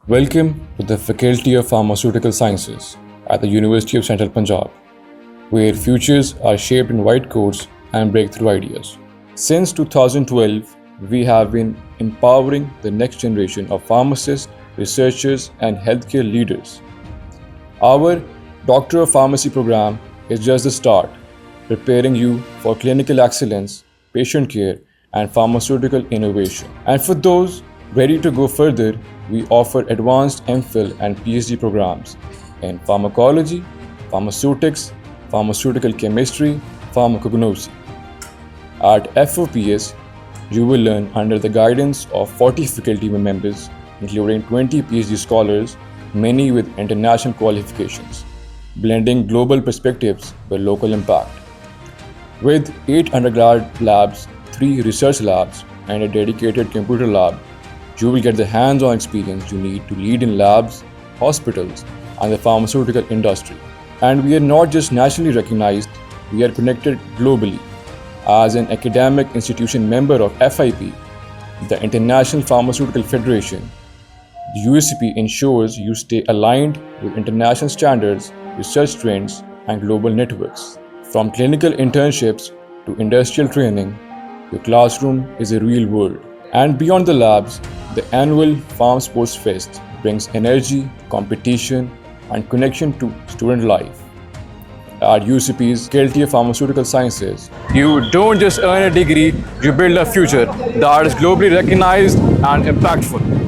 Welcome to the Faculty of Pharmaceutical Sciences at the University of Central Punjab, where futures are shaped in white coats and breakthrough ideas. Since 2012, we have been empowering the next generation of pharmacists, researchers, and healthcare leaders. Our Doctor of Pharmacy program is just the start, preparing you for clinical excellence, patient care, and pharmaceutical innovation. And for those ready to go further, we offer advanced MPhil and PhD programs in pharmacology, pharmaceutics, pharmaceutical chemistry, pharmacognosy. At FOPS, you will learn under the guidance of 40 faculty members, including 20 PhD scholars, many with international qualifications, blending global perspectives with local impact. With 8 undergrad labs, 3 research labs, and a dedicated computer lab, you will get the hands-on experience you need to lead in labs, hospitals, and the pharmaceutical industry. And we are not just nationally recognized, we are connected globally. As an academic institution member of FIP, the International Pharmaceutical Federation, the USCP ensures you stay aligned with international standards, research trends, and global networks. From clinical internships to industrial training, your classroom is a real world. And beyond the labs, the annual Farm Sports Fest brings energy, competition, and connection to student life. At UCP's Faculty of Pharmaceutical Sciences, you don't just earn a degree, you build a future that is globally recognized and impactful.